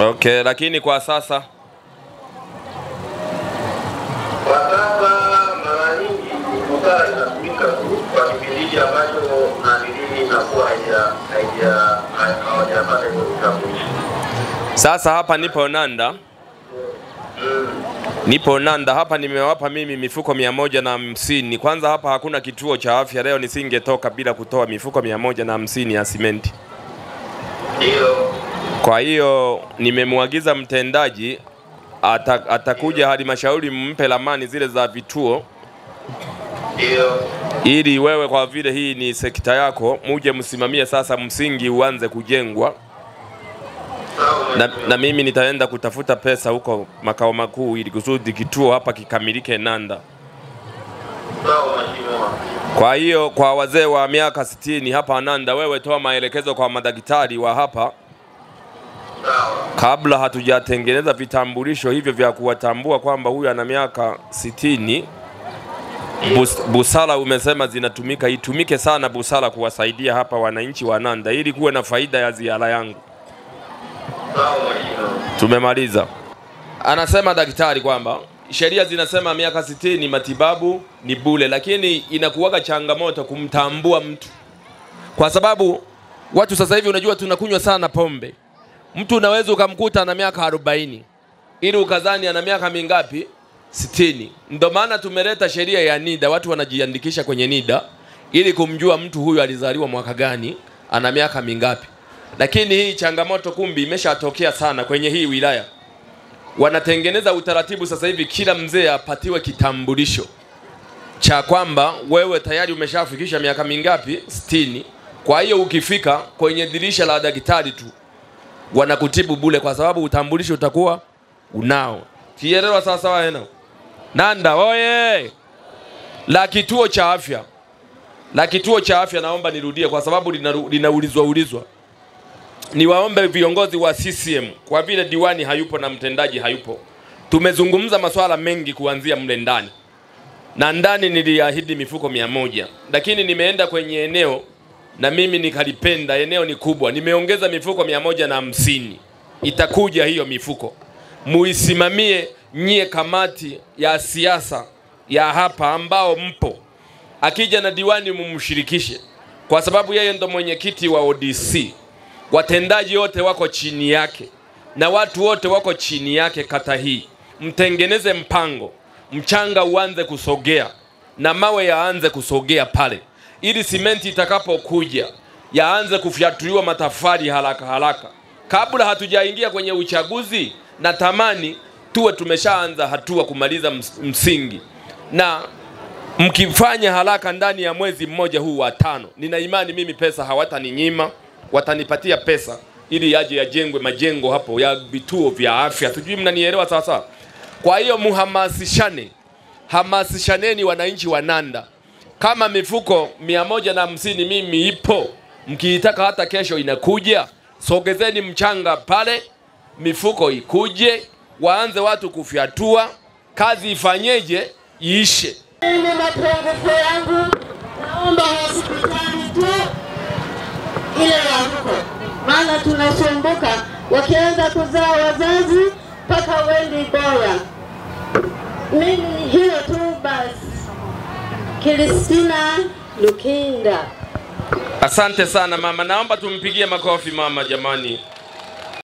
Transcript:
Okay, lakini kwa sasa mara nyingi mkutano inatumika kwa kipindi ambacho naamini inakuwa hawajapata hiyo kitambulisho. Sasa hapa nipo Nanda. Nipo Nanda hapa, nimewapa mimi mifuko 150. Kwanza hapa hakuna kituo cha afya, leo nisingetoka bila kutoa mifuko 150 ya simenti. Ndio. Kwa hiyo nimemwagiza mtendaji atakuja halmashauri mpe ramani zile za vituo. Ndio. Ili wewe kwa vile hii ni sekta yako, muje msimamie sasa msingi uanze kujengwa. Na mimi nitaenda kutafuta pesa huko makao makuu ili kusudi kituo hapa kikamilike Nanda. Kwa hiyo kwa wazee wa miaka 60 hapa Nanda, wewe toa maelekezo kwa madaktari wa hapa kabla hatujatengeneza vitambulisho hivyo vya kuwatambua kwamba huyu ana miaka 60. Busara umesema zinatumika, itumike sana busara kuwasaidia hapa wananchi wa Nanda ili kuwe na faida ya ziara yangu. Tumemaliza. Anasema daktari kwamba sheria zinasema miaka 60 matibabu ni bure, lakini inakuwaga changamoto kumtambua mtu. Kwa sababu watu sasa hivi unajua tunakunywa sana pombe. Mtu unaweza ukamkuta na miaka 40 ili ukazani ana miaka mingapi? 60. Ndio maana tumeleta sheria ya NIDA, watu wanajiandikisha kwenye NIDA ili kumjua mtu huyu alizaliwa mwaka gani, ana miaka mingapi. Lakini hii changamoto kumbi imeshatokea sana kwenye hii wilaya. Wanatengeneza utaratibu sasa hivi kila mzee apatiwe kitambulisho cha kwamba wewe tayari umeshafikisha miaka mingapi? 60. Kwa hiyo ukifika kwenye dirisha la daktari tu wanakutibu bure kwa sababu utambulisho utakuwa unao. Kielewa sasa waena? Nanda oye! La kituo cha afya. La kituo cha afya naomba nirudie kwa sababu linaulizwa. Niwaombe viongozi wa CCM kwa vile diwani hayupo na mtendaji hayupo. Tumezungumza masuala mengi kuanzia mle ndani. Na ndani niliahidi mifuko 100. Lakini nimeenda kwenye eneo na mimi nikalipenda, eneo ni kubwa. Nimeongeza mifuko 150. Itakuja hiyo mifuko. Muisimamie nyie kamati ya siasa ya hapa ambao mpo. Akija na diwani mumshirikishe. Kwa sababu yeye ndo mwenyekiti wa ODC. Watendaji wote wako chini yake. Na watu wote wako chini yake kata hii. Mtengeneze mpango. Mchanga uanze kusogea. Na mawe yaanze kusogea pale. Ili simenti itakapokuja yaanze kufyatuliwa matafari haraka. Kabla hatujaingia kwenye uchaguzi, natamani tuwe tumeshaanza hatua kumaliza msingi. Na mkifanya haraka ndani ya mwezi mmoja huu wa 5, nina imani mimi pesa hawataninyima, watanipatia pesa ili yaje yajengwe majengo hapo ya vituo vya afya. Sijui mnanielewa sasa. Kwa hiyo hamasishaneni wananchi wa Nanda. Kama mifuko 150 mimi ipo, mkiitaka hata kesho inakuja, sogezeni mchanga pale, mifuko ikuje, waanze watu kufyatua, kazi ifanyeje, iishe. Mimi mapungufu yangu, naomba hospitali tu ile ya huko. Maana tunasumbuka, wakianza kuzaa wazazi, paka wendi bora. Mimi hiyo tu basi. Kristina Lukinda. Asante sana mama, naomba tumpigie makofi mama jamani.